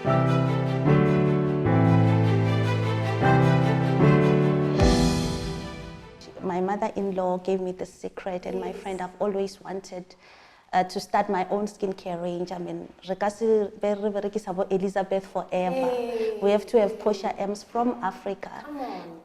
My mother-in-law gave me the secret, and my friend, I've always wanted to start my own skincare range. I mean, Elizabeth forever. Hey. We have to have Portia M's from Africa. Come on.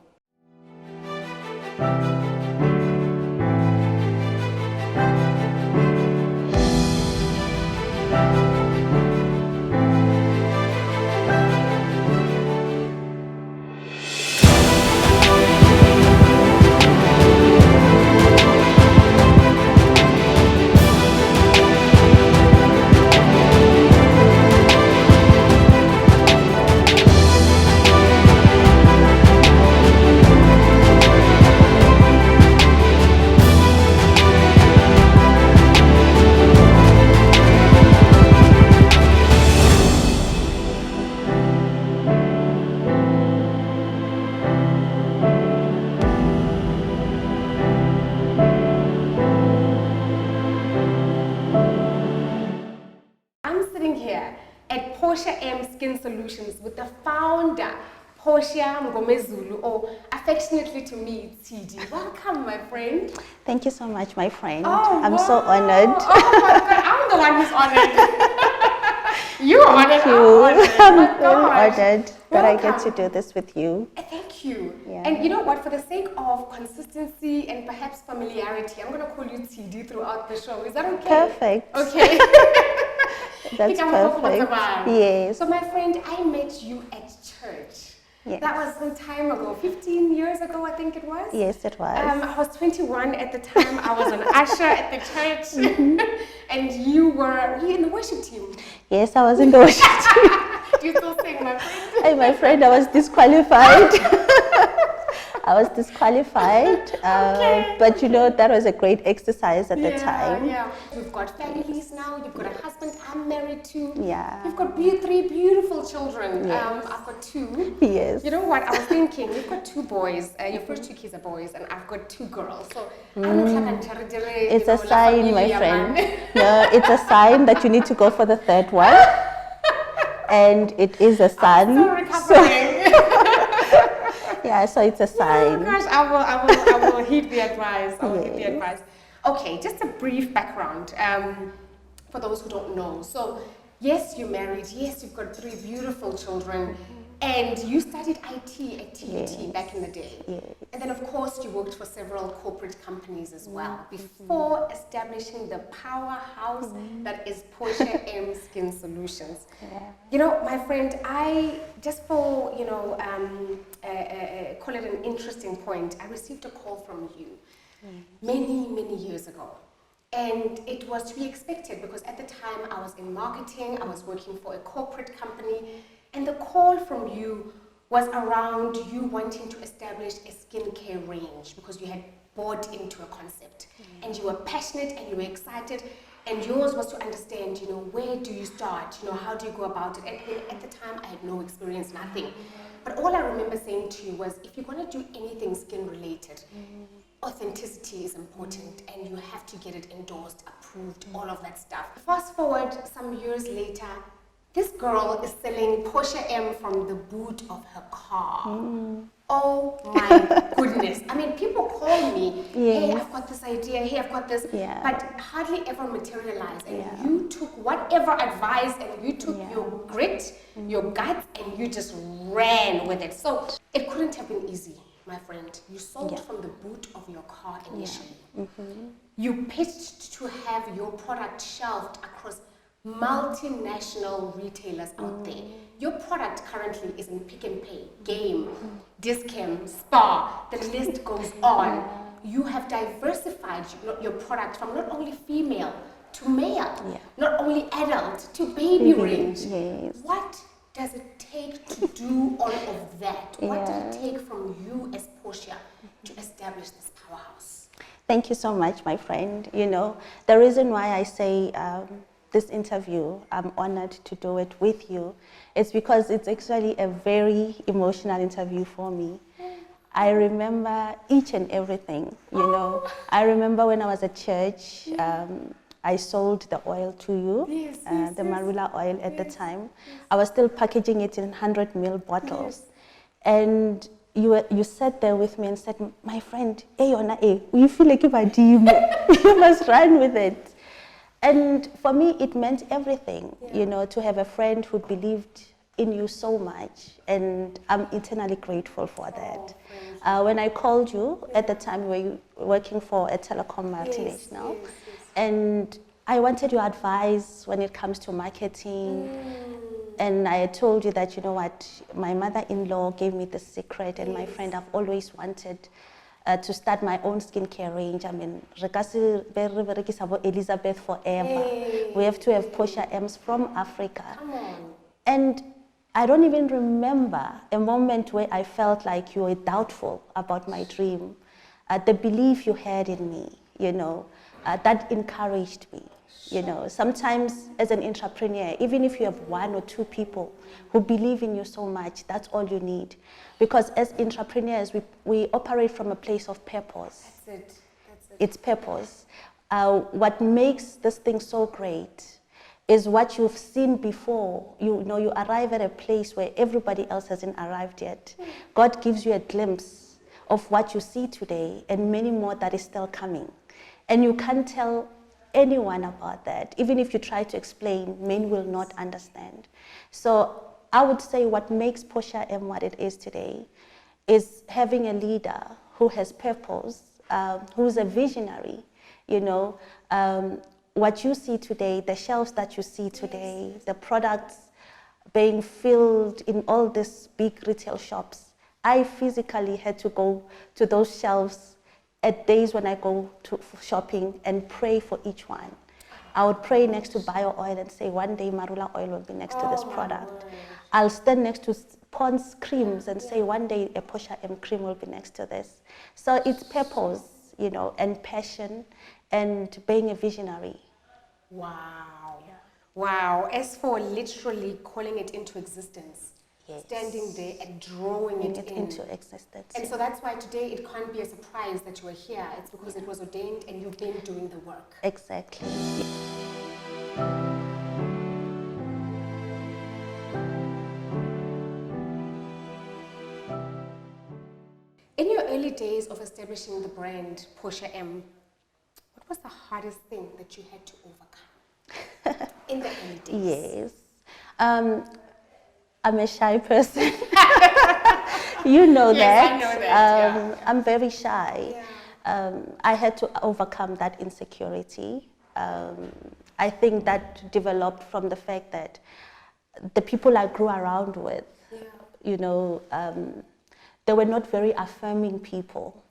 Here at Portia M Skin Solutions with the founder, Portia Zulu, or affectionately to me, TD. Welcome, my friend. Thank you so much, my friend. Oh, I'm wow. so honored. Oh my God, I'm the one who's honored. You're honored, you. I'm honored. I'm My very gosh. honored that I get to Welcome. do this with you. Thank you. Yeah. And you know what, for the sake of consistency and perhaps familiarity, I'm going to call you TD throughout the show. Is that okay? Perfect. Okay. That's perfect. Yes. So my friend, I met you at church. Yes. That was some time ago, 15 years ago, I think it was. Yes, it was. I was 21 at the time. I was an usher at the church. And you were in the worship team. Yes, I was in the worship team. Do you still sing, my friend? Hey, my friend, I was disqualified. I was disqualified, Okay. but you know, that was a great exercise at the time. Yeah, you've got families now, you've got a husband I'm married to. Yeah. You've got three beautiful children. Yes. I've got two. Yes. You know what, I was thinking, you've got two boys, your first two kids are boys, and I've got two girls. So It's a sign, my friend. No, it's a sign that you need to go for the third one. And it is a son. I'm still recovering. Yeah, so it's a sign. Oh gosh, I will heed the advice. I will heed the advice. Okay, just a brief background for those who don't know. So, yes, you're married. Yes, you've got three beautiful children, and you studied IT at TUT back in the day. Yes. And then, of course, you worked for several corporate companies as well before establishing the powerhouse that is Portia M Skin Solutions. Yeah. You know, my friend, I just for call it an interesting point, I received a call from you many years ago. And it was to be expected because at the time I was in marketing, I was working for a corporate company, and the call from you was around you wanting to establish a skincare range because you had bought into a concept and you were passionate and you were excited, and yours was to understand, you know, where do you start, you know, how do you go about it? And at the time I had no experience, nothing. But all I remember saying to you was, if you're going to do anything skin related, authenticity is important and you have to get it endorsed, approved, all of that stuff. Fast forward some years later, this girl is selling Portia M from the boot of her car. Oh my goodness. I mean, people call me, hey, I've got this idea, hey, I've got this, but hardly ever materialize. And you took whatever advice and you took your grit, your guts, and you just ran with it. So it couldn't have been easy, my friend. You sold from the boot of your car initially. You pitched to have your product shelved across multinational retailers out there. Your product currently is in Pick and Pay, Game, Discount, Spa, the list goes on. You have diversified your product from not only female to male, not only adult to baby range. Yes. What does it take to do all of that? What does it take from you as Portia to establish this powerhouse? Thank you so much, my friend. You know, the reason why I say this interview, I'm honored to do it with you, is because it's actually a very emotional interview for me. I remember each and everything, you know. I remember when I was at church, I sold the oil to you, Yes, the marula oil at the Yes, time. I was still packaging it in 100 ml bottles. And you sat there with me and said, my friend, you feel like you must run with it. And for me, it meant everything, you know, to have a friend who believed in you so much. And I'm eternally grateful for that. When I called you, at the time we were working for a telecom multinational, and I wanted your advice when it comes to marketing. And I told you that, you know what, my mother-in-law gave me the secret, and my friend, I've always wanted to start my own skincare range. I mean, Elizabeth forever. We have to have Portia M's from Africa. Come on. And I don't even remember a moment where I felt like you were doubtful about my dream. The belief you had in me, you know, that encouraged me. You know, sometimes as an entrepreneur, even if you have one or two people who believe in you so much, that's all you need. Because as entrepreneurs, we operate from a place of purpose. That's it. It's purpose. What makes this thing so great is what you've seen before. You know, you arrive at a place where everybody else hasn't arrived yet. God gives you a glimpse of what you see today and many more that is still coming. And you can't tell anyone about that. Even if you try to explain, many will not understand. So I would say what makes Portia M what it is today is having a leader who has purpose, who's a visionary. You know, what you see today, the shelves that you see today, the products being filled in all these big retail shops. I physically had to go to those shelves at days when I go to shopping and pray for each one. I would pray next to bio oil and say, one day marula oil will be next to this product. I'll stand next to Pond's creams and say, one day a Portia M cream will be next to this. So it's purpose, you know, and passion and being a visionary. Wow. Wow. As for literally calling it into existence. Standing there and drawing it into existence. And so that's why today it can't be a surprise that you are here. It's because it was ordained and you've been doing the work. Exactly. In your early days of establishing the brand Portia M, what was the hardest thing that you had to overcome in the early days? Yes. I'm a shy person. You know Yes, that. I know that. I'm very shy. Yeah. I had to overcome that insecurity. I think that developed from the fact that the people I grew around with, you know, they were not very affirming people.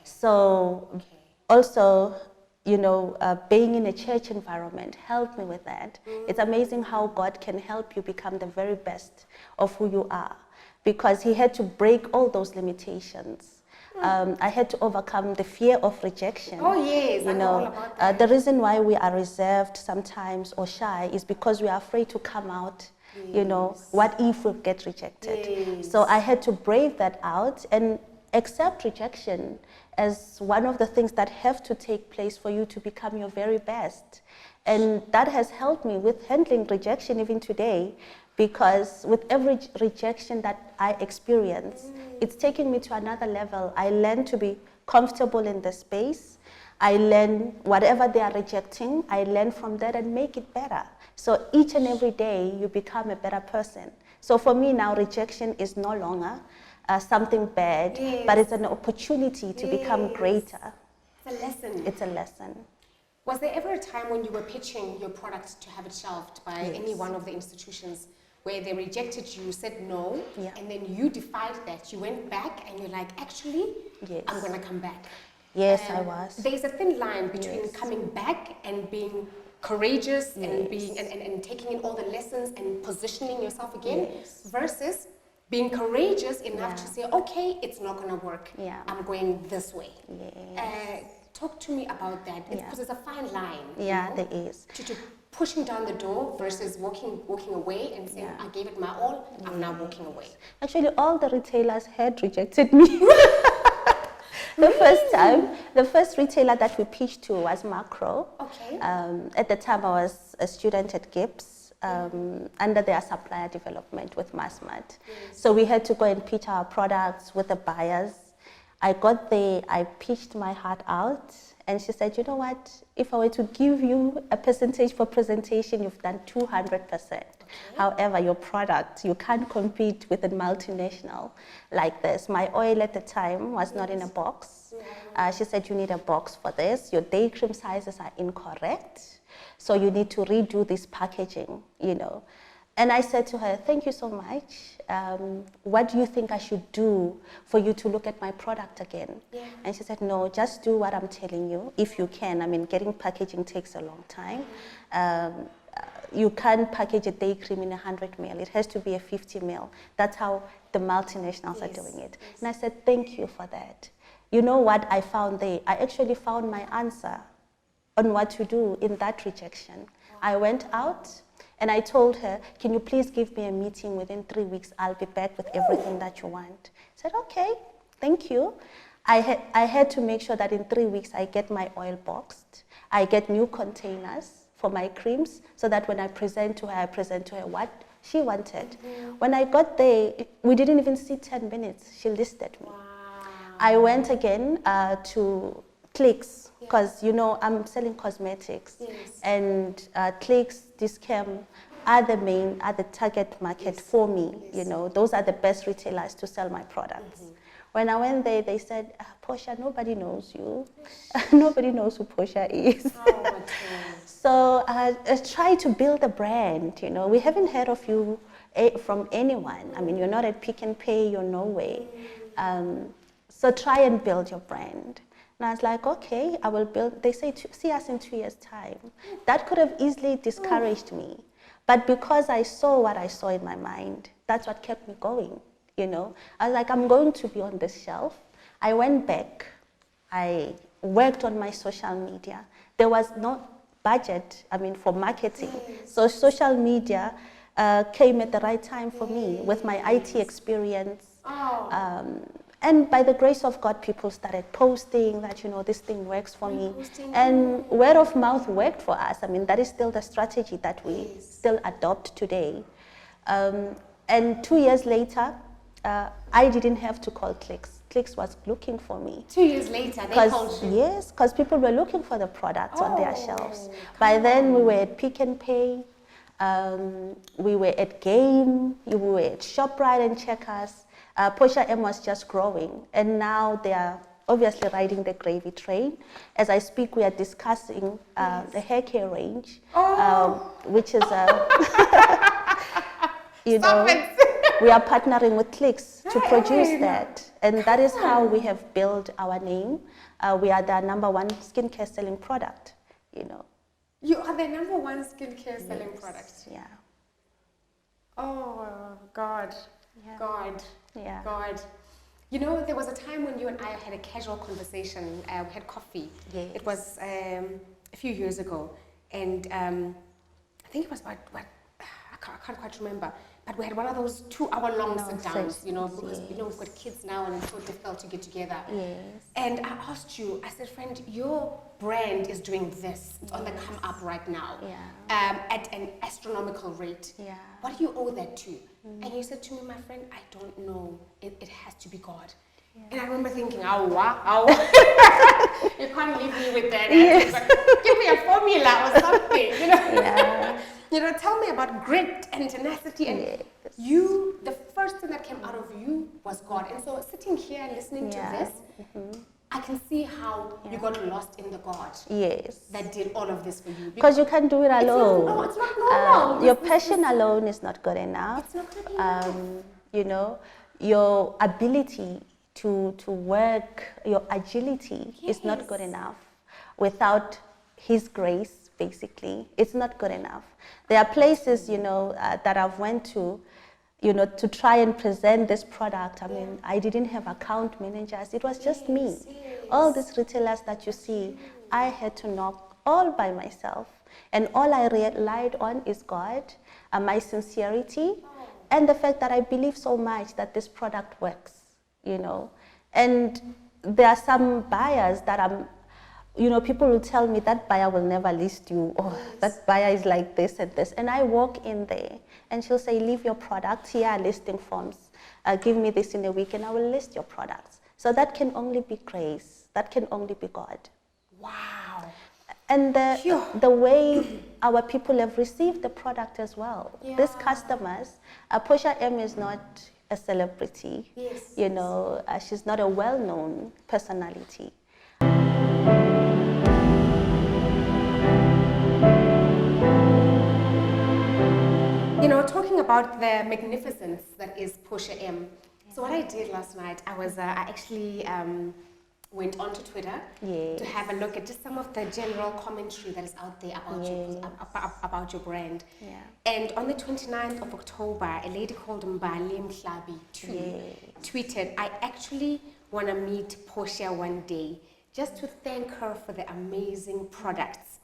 So also, you know, being in a church environment helped me with that. It's amazing how God can help you become the very best of who you are, because He had to break all those limitations. I had to overcome the fear of rejection. Oh yes, you I know all about that. The reason why we are reserved sometimes or shy is because we are afraid to come out. You know, what if we get rejected? So I had to brave that out and accept rejection as one of the things that have to take place for you to become your very best. And that has helped me with handling rejection even today, because with every rejection that I experience, it's taken me to another level. I learn to be comfortable in the space. I learn whatever they are rejecting, I learn from that and make it better. So each and every day you become a better person. So for me now, rejection is no longer something bad, but it's an opportunity to become greater. It's a lesson. It's a lesson. Was there ever a time when you were pitching your product to have it shelved by any one of the institutions where they rejected you, you said no, and then you defied that? You went back and you're like, actually, I'm going to come back. Yes, I was. There's a thin line between coming back and being courageous and being and taking in all the lessons and positioning yourself again versus being courageous enough to say, okay, it's not going to work. I'm going this way. Talk to me about that, because it's a fine line. Yeah, there is. To pushing down the door versus walking away and saying, I gave it my all, I'm now walking away. Actually, all the retailers had rejected me. The first retailer that we pitched to was Macro. Okay. At the time, I was a student at Gibbs under their supplier development with Massmart. So we had to go and pitch our products with the buyers. I got there, I pitched my heart out, and she said, you know what, if I were to give you a percentage for presentation, you've done 200%. However, your product, you can't compete with a multinational like this. My oil at the time was not in a box. She said, you need a box for this. Your day cream sizes are incorrect. So you need to redo this packaging, you know. And I said to her, thank you so much. What do you think I should do for you to look at my product again? Yeah. And she said, no, just do what I'm telling you, if you can. I mean, getting packaging takes a long time. You can't package a day cream in 100 ml. It has to be a 50 ml. That's how the multinationals are doing it. And I said, thank you for that. You know what I found there? I actually found my answer on what to do in that rejection. I went out and I told her, can you please give me a meeting within 3 weeks? I'll be back with everything that you want. I said, okay, thank you. I had to make sure that in 3 weeks I get my oil boxed. I get new containers for my creams so that when I present to her, I present to her what she wanted. When I got there, we didn't even see 10 minutes. She listed me. Wow. I went again to Clicks because, you know, I'm selling cosmetics. And Clicks, Discam are the target market for me. You know, those are the best retailers to sell my products. When I went there, they said, Portia, nobody knows you. Nobody knows who Portia is. So I try to build a brand, you know. We haven't heard of you from anyone. I mean, you're not at Pick and Pay, you're nowhere. So try and build your brand. And I was like, okay, I will build. They say, see us in 2 years' time. That could have easily discouraged me. But because I saw what I saw in my mind, that's what kept me going. You know, I was like, I'm going to be on this shelf. I went back. I worked on my social media. There was no budget, I mean, for marketing. So social media came at the right time for me with my IT experience. And by the grace of God, people started posting that, you know, this thing works for me. And word of mouth worked for us. I mean, that is still the strategy that we still adopt today. And 2 years later, I didn't have to call Clicks. Clicks was looking for me. 2 years later, they called you? Yes, because people were looking for the products on their shelves. By then, we were at Pick and Pay. We were at Game. We were at ShopRite and Checkers. Portia M was just growing. And now they are obviously riding the gravy train. As I speak, we are discussing the hair care range, which is you know, we are partnering with Clicks to produce that. And that is how we have built our name. We are the #1 skincare selling product, you know. You are the #1 skincare selling product? Yeah. Oh, God. Yeah. God. Yeah. God. You know, there was a time when you and I had a casual conversation. We had coffee. Yes. It was a few years ago. And I think it was about, I can't quite remember. But we had one of those 2-hour-long sit-downs, you know, because, you know, we've got kids now and it's so difficult to get together. Yes. And I asked you, I said, friend, your brand is doing this. It's on the come up right now. At an astronomical rate. Yeah. What do you owe that to? And you said to me, my friend, I don't know. It has to be God. And I remember thinking, wow. You can't leave me with that. Yes. Give me a formula or something, you know. Yeah. You know, tell me about grit and tenacity. And you, the first thing that came out of you was God. And so sitting here and listening to this, I can see how you got lost in the God that did all of this for you. Because you can't do it alone. It's not normal. Your passion alone is not good enough. It's not good enough. You know, your ability to work, your agility is not good enough without His grace. Basically, it's not good enough. There are places, you know, that I've went to, you know, to try and present this product. I mean, I didn't have account managers. It was just me. All these retailers that you see, I had to knock all by myself. And all I relied on is God, my sincerity, and the fact that I believe so much that this product works, you know. And there are some buyers that people will tell me that buyer will never list you, or that buyer is like this and this. And I walk in there and she'll say, leave your product, here are listing forms. Give me this in a week and I will list your products. So that can only be grace. That can only be God. Wow. And the way our people have received the product as well. Yeah. These customers, Portia M is not a celebrity. Yes. She's not a well-known personality. Talking about the magnificence that is Portia M. So what I did last night, I actually went onto Twitter to have a look at just some of the general commentary that is out there about your brand. Yeah. And on the 29th of October, a lady called Mbali Mhlabi tweeted, I actually want to meet Portia one day just to thank her for the amazing products.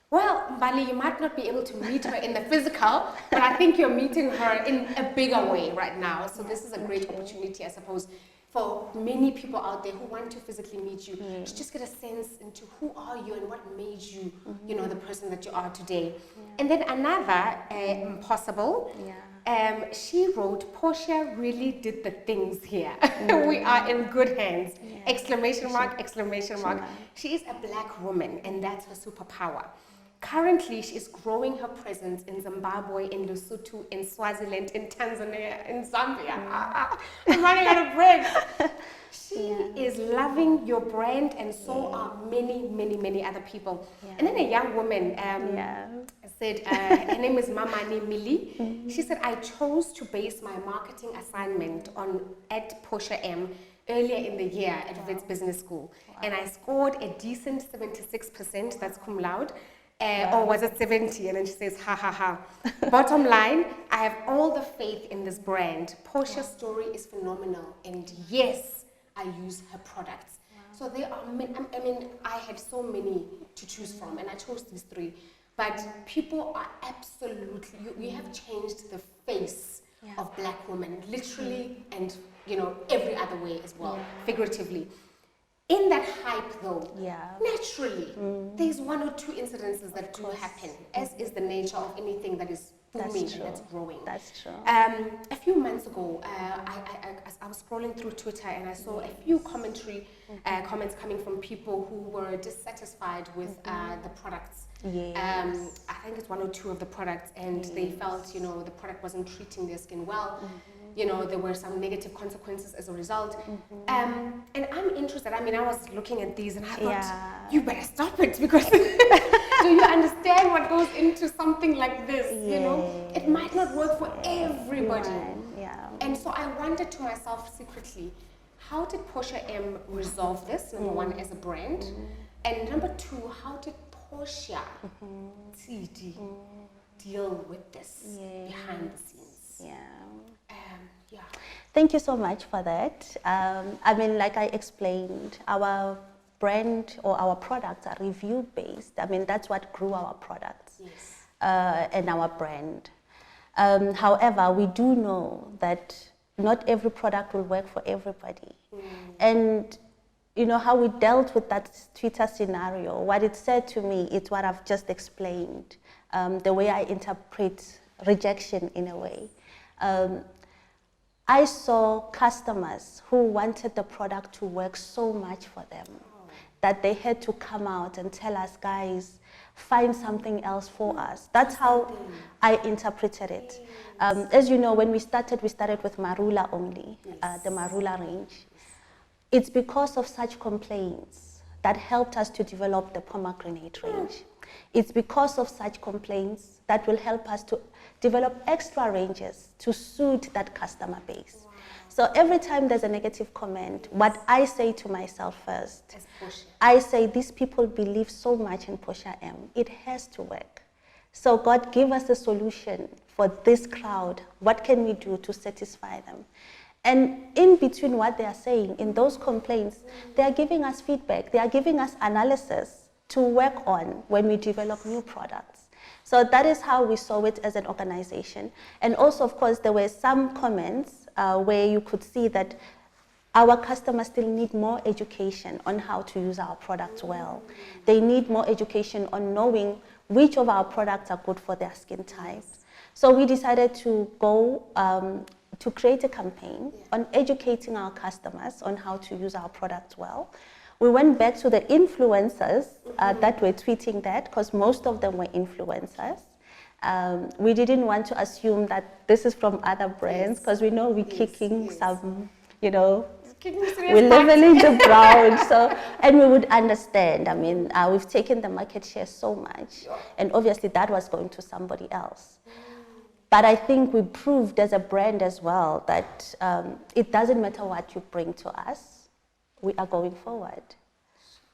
Well, Mbali, you might not be able to meet her in the physical, but I think you're meeting her in a bigger way right now. So this is a great opportunity, I suppose, for many people out there who want to physically meet you, to just get a sense into who are you and what made you, the person that you are today. And then another possible, she wrote, Portia really did the things here. We are in good hands. Exclamation mark, exclamation mark. She is a black woman, and that's her superpower. Currently, she is growing her presence in Zimbabwe, in Lesotho, in Swaziland, in Tanzania, in Zambia. I'm running out of breath. She is loving your brand, and so are many, many, many other people. And then a young woman said, her name is Mamani Mili. She said, I chose to base my marketing assignment at Portia M earlier in the year at Wits Business School. And I scored a decent 76%, that's cum laude. Or was it 70? And then she says, ha ha ha. Bottom line, I have all the faith in this brand. Portia's story is phenomenal. And yes, I use her products. So there are many, I had so many to choose from, and I chose these three. But people are absolutely, you have changed the face of black women, literally, and every other way as well, figuratively. In that hype, though, naturally, there's one or two incidences that do happen, as is the nature of anything that is booming and that's growing. That's true. A few months ago, I was scrolling through Twitter and I saw a few comments coming from people who were dissatisfied with the products. I think it's one or two of the products, and they felt, the product wasn't treating their skin well. There were some negative consequences as a result. And I'm interested. I was looking at these and I thought, you better stop it, because do you understand what goes into something like this? It might not work for everybody. And so I wondered to myself secretly, how did Portia M resolve this, number one, as a brand? And number two, how did Portia TD deal with this behind the scenes? Thank you so much for that. Like I explained, our brand or our products are review based. That's what grew our products and our brand. However, we do know that not every product will work for everybody. And how we dealt with that Twitter scenario, what it said to me is what I've just explained, the way I interpret rejection in a way. I saw customers who wanted the product to work so much for them that they had to come out and tell us, guys, find something else for us. That's how I interpreted it. As you know, when we started with Marula only, the Marula range. It's because of such complaints that helped us to develop the pomegranate range. It's because of such complaints that will help us to develop extra ranges to suit that customer base. So every time there's a negative comment, what I say to myself first, I say, these people believe so much in Portia M. It has to work. So God, give us a solution for this crowd. What can we do to satisfy them? And in between what they are saying, in those complaints, they are giving us feedback. They are giving us analysis to work on when we develop new products. So that is how we saw it as an organization. And also, of course, there were some comments where you could see that our customers still need more education on how to use our products well. They need more education on knowing which of our products are good for their skin types. So we decided to go to create a campaign on educating our customers on how to use our products well. We went back to the influencers that were tweeting that, because most of them were influencers. We didn't want to assume that this is from other brands, because we know we're kicking some, you know, we're leveling the ground. So, and we would understand. I mean, we've taken the market share so much, and obviously that was going to somebody else. But I think we proved as a brand as well that it doesn't matter what you bring to us, we are going forward.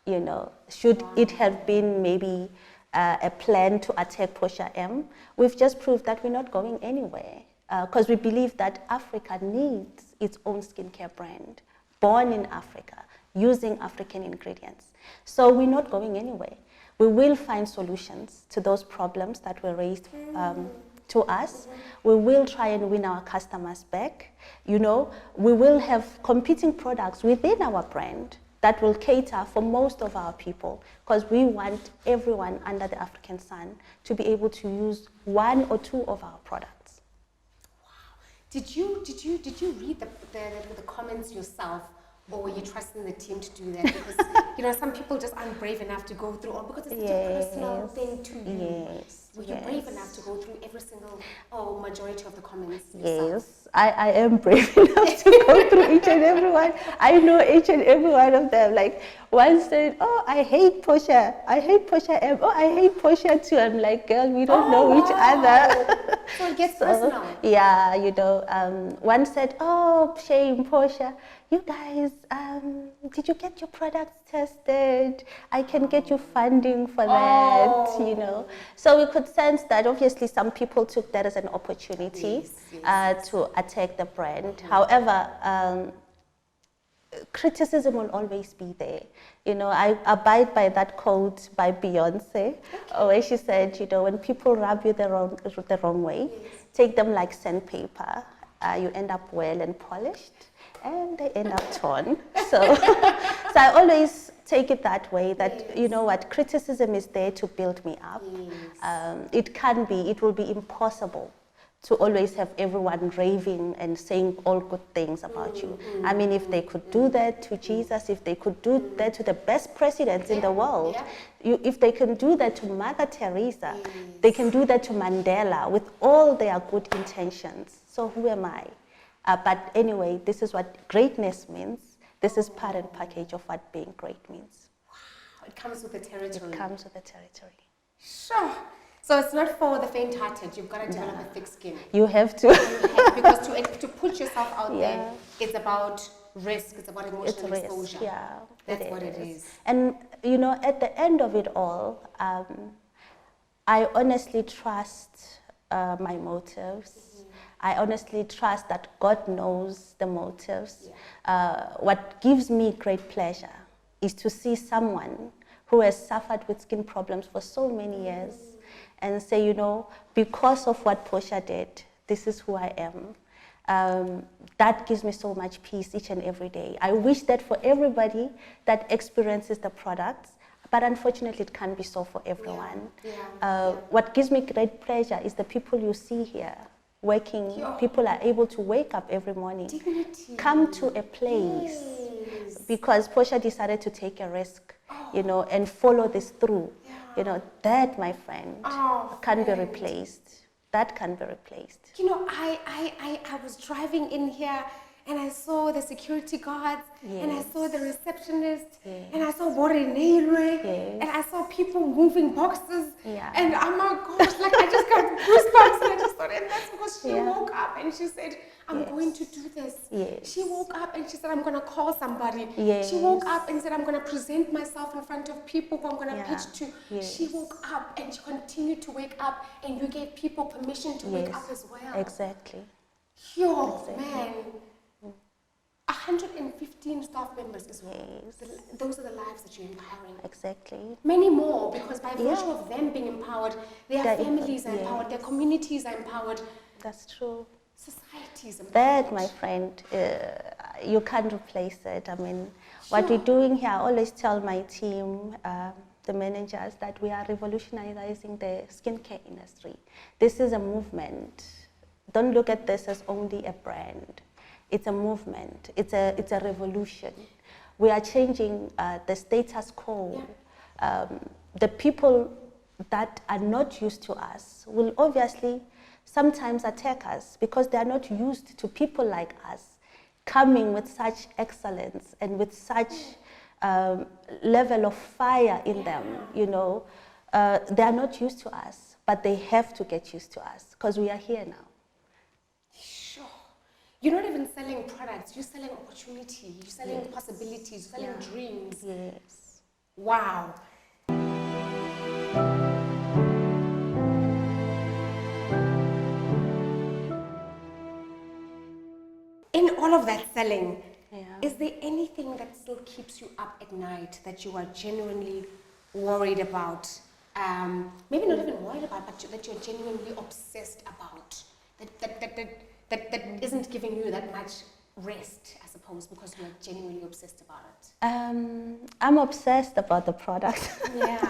You know, should it have been maybe a plan to attack Portia M, we've just proved that we're not going anywhere, because we believe that Africa needs its own skincare brand, born in Africa, using African ingredients. So we're not going anywhere. We will find solutions to those problems that were raised to us. We will try and win our customers back. You know, we will have competing products within our brand that will cater for most of our people, because we want everyone under the African sun to be able to use one or two of our products. Wow. Did you read the comments yourself, or were you trusting the team to do that? Because you know, some people just aren't brave enough to go through all, because it's such a personal thing to you. Were you brave enough to go through every single, or majority of the comments yourself? Yes, I am brave enough to go through each and every one. I know each and every one of them. Like, one said, "Oh, I hate Portia. I hate Portia M. Oh, I hate Portia too." I'm like, girl, we don't know each other. So it gets personal. Yeah, you know. One said, "Oh, shame, Portia. You guys, did you get your products tested? I can get you funding for that." You know. So we could sense that obviously some people took that as an opportunity to attack the brand. However, criticism will always be there. You know, I abide by that quote by Beyonce, where she said, you know, when people rub you the wrong way, take them like sandpaper. You end up well and polished, and they end up torn. So, so I always take it that way, that, you know what, criticism is there to build me up. It will be impossible to always have everyone raving and saying all good things about you. I mean, if they could do that to Jesus, if they could do that to the best presidents in the world, if they can do that to Mother Teresa, they can do that to Mandela with all their good intentions. So who am I? But anyway, this is what greatness means. This is part and package of what being great means. Wow, it comes with the territory. It comes with the territory. Sure. So it's not for the faint-hearted. You've got to develop a thick skin. You have to. Because to put yourself out there, it's about risk. It's about emotional exposure. Yeah, that's what it is. And you know, at the end of it all, I honestly trust my motives. I honestly trust that God knows the motives. What gives me great pleasure is to see someone who has suffered with skin problems for so many years and say, you know, because of what Portia did, this is who I am. That gives me so much peace each and every day. I wish that for everybody that experiences the products, but unfortunately it can't be so for everyone. What gives me great pleasure is the people you see here working. People are able to wake up every morning, come to a place, because Portia decided to take a risk, you know, and follow this through. You know, that, my friend, can be replaced. That can be replaced. You know, I was driving in here and I saw the security guards and I saw the receptionist and I saw Borenelwe and I saw people moving boxes and oh my gosh, like I just got goosebumps and I just thought, and that's because she woke up and she said, I'm going to do this. She woke up and she said, I'm going to call somebody. She woke up and said, I'm going to present myself in front of people who I'm going to pitch to. She woke up and she continued to wake up, and you gave people permission to wake up as well. Exactly. Yo, man. 115 staff members as well. Those are the lives that you're empowering. Exactly. Many more, because by virtue of them being empowered, their families are empowered, their communities are empowered. That's true. Societies empowered. That, my friend, you can't replace it. I mean, what we're doing here, I always tell my team, the managers, that we are revolutionizing the skincare industry. This is a movement. Don't look at this as only a brand. It's a movement. It's a revolution. We are changing the status quo. The people that are not used to us will obviously sometimes attack us because they are not used to people like us coming with such excellence and with such level of fire in them, you know. They are not used to us, but they have to get used to us because we are here now. Sure. You're not even selling products, you're selling opportunity, you're selling possibilities, you're selling dreams. Yes. Wow. In all of that selling, is there anything that still keeps you up at night that you are genuinely worried about? Maybe not even worried about, but that you're genuinely obsessed about? That isn't giving you that much rest, I suppose, because you're genuinely obsessed about it? I'm obsessed about the product. Yeah.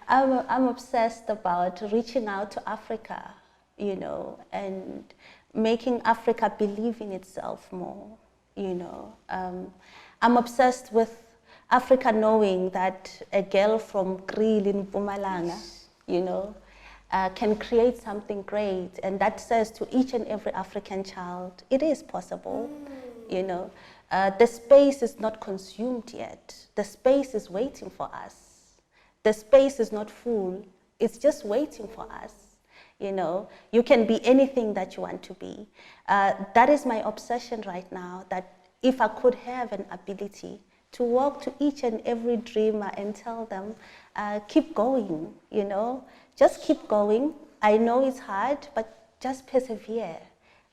I'm obsessed about reaching out to Africa, you know, and making Africa believe in itself more, you know. I'm obsessed with Africa knowing that a girl from Grill in Mpumalanga, you know, can create something great, and that says to each and every African child, it is possible, you know. The space is not consumed yet. The space is waiting for us. The space is not full. It's just waiting for us. You know, you can be anything that you want to be. That is my obsession right now, that if I could have an ability to walk to each and every dreamer and tell them, keep going, you know, just keep going. I know it's hard, but just persevere.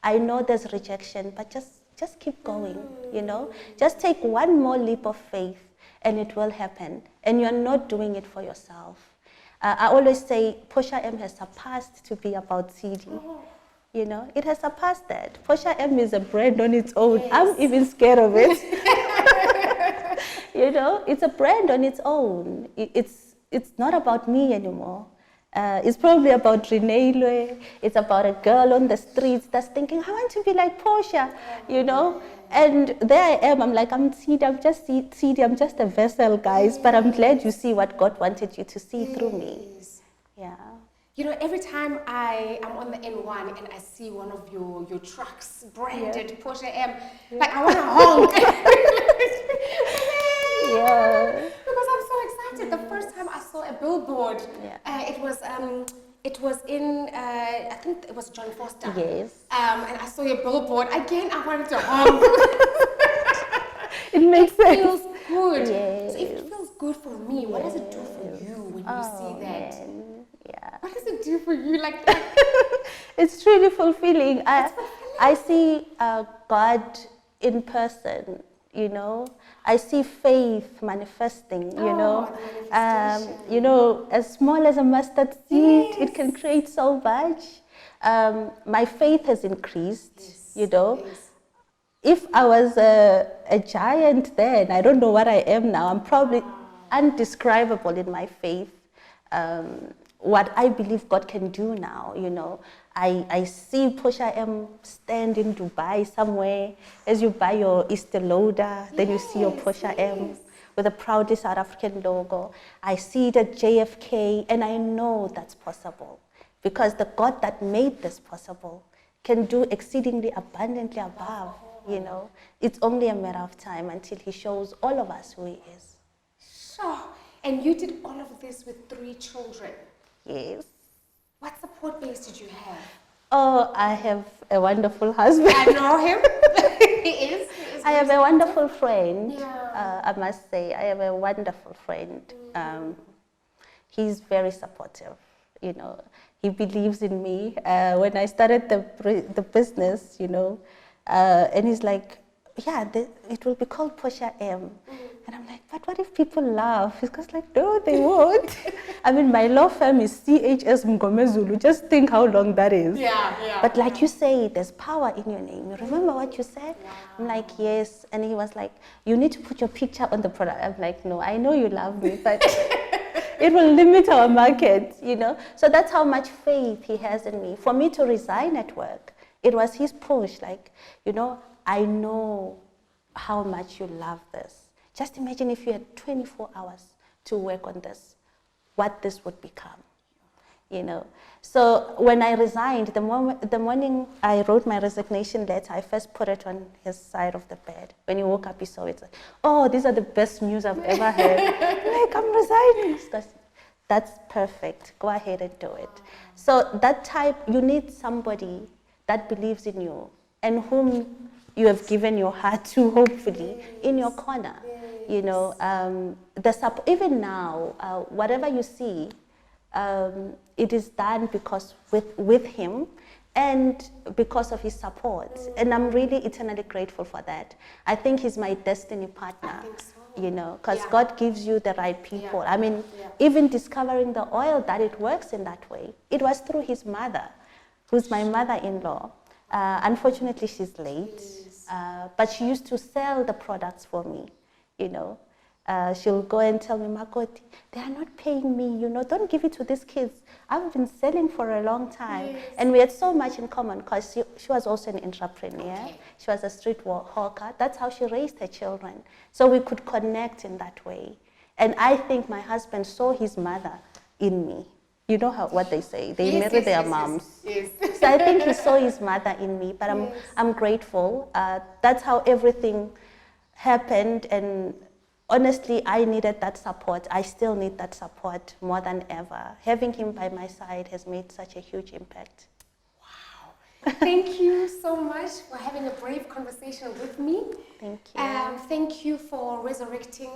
I know there's rejection, but just keep going, you know. Just take one more leap of faith and it will happen. And you're not doing it for yourself. I always say Portia M has surpassed to be about CD. You know, it has surpassed that. Portia M is a brand on its own. Yes. I'm even scared of it. You know, it's a brand on its own. It's not about me anymore. It's probably about Renee. It's about a girl on the streets that's thinking, I want to be like Portia, you know. And there I am, I'm like, I'm CD, I'm just CD, I'm just a vessel, guys, but I'm glad you see what God wanted you to see through me. Yeah. You know, every time I am on the N1 and I see one of your trucks branded Portia M, like I want to honk. Because I'm so excited. The first time I saw a billboard, it was in, I think it was John Foster. Yes. And I saw your billboard. Again, I wanted to honk. It makes sense. It feels good. Yes. So if it feels good for me, what does it do for you when you see that? Man. Yeah. What does it do for you? Like it's truly fulfilling. I see God in person, you know. I see faith manifesting, you know. You know, as small as a mustard seed, it can create so much. My faith has increased, you know. If I was a giant then, I don't know what I am now. I'm probably undescribable in my faith. What I believe God can do now, you know. I see Portia M stand in Dubai somewhere. As you buy your Easter Loader, then you see your Portia M with the proudly South African logo. I see it at JFK, and I know that's possible because the God that made this possible can do exceedingly abundantly above, you know. It's only a matter of time until he shows all of us who he is. Sure. And you did all of this with 3 children. Yes. What support base did you have? Oh, I have a wonderful husband. I know him. He is I have a wonderful friend. I must say, I have a wonderful friend. He's very supportive. You know, he believes in me. When I started the business, you know, and he's like, yeah, it will be called Portia M. And I'm like, but what if people laugh? He goes like, no, they won't. I mean, my law firm is CHS Mgomezulu. Just think how long that is. Yeah. But like you say, there's power in your name. You remember what you said? Wow. I'm like, yes. And he was like, you need to put your picture on the product. I'm like, no, I know you love me, but it will limit our market, you know? So that's how much faith he has in me. For me to resign at work, it was his push, like, you know, I know how much you love this. Just imagine if you had 24 hours to work on this, what this would become, you know. So when I resigned, the morning I wrote my resignation letter, I first put it on his side of the bed. When he woke up, he saw it. Like, oh, these are the best news I've ever heard. Like, I'm resigning. That's perfect. Go ahead and do it. So that type, you need somebody that believes in you and whom you have given your heart to, hopefully, in your corner. You know, even now, whatever you see, it is done because with him and because of his support. And I'm really eternally grateful for that. I think he's my destiny partner. I think so. You know, because God gives you the right people. I mean, even discovering the oil that it works in that way, it was through his mother, who's my mother-in-law. Unfortunately, she's late, but she used to sell the products for me, you know. She'll go and tell me, Makoti, they are not paying me, you know, don't give it to these kids. I've been selling for a long time. And we had so much in common because she was also an entrepreneur. She was a street hawker. That's how she raised her children. So we could connect in that way. And I think my husband saw his mother in me. You know what they say, they marry their moms. Yes. So I think he saw his mother in me, but I'm grateful. That's how everything happened, and honestly, I needed that support. I still need that support more than ever. Having him by my side has made such a huge impact. Wow. Thank you so much for having a brave conversation with me. Thank you. Thank you for resurrecting,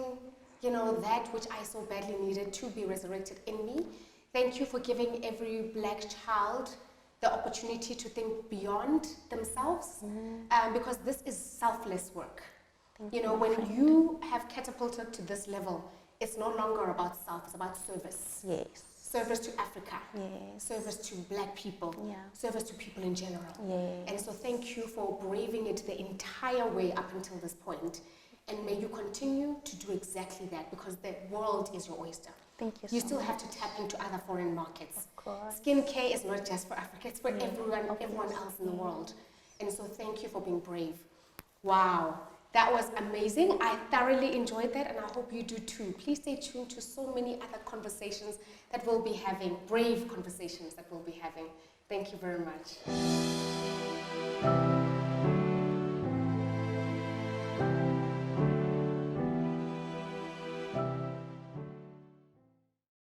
you know, that which I so badly needed to be resurrected in me. Thank you for giving every black child the opportunity to think beyond themselves, because this is selfless work. You know, when you have catapulted to this level, it's no longer about self, it's about service. Yes. Service to Africa, Yes. service to black people, service to people in general. Yes. And so thank you for braving it the entire way up until this point. And may you continue to do exactly that, because the world is your oyster. Thank you so much. You still have to tap into other foreign markets. Of course. Skincare is not just for Africa, it's for everyone else in the world. And so thank you for being brave. Wow. That was amazing. I thoroughly enjoyed that, and I hope you do too. Please stay tuned to so many other conversations that we'll be having, brave conversations that we'll be having. Thank you very much.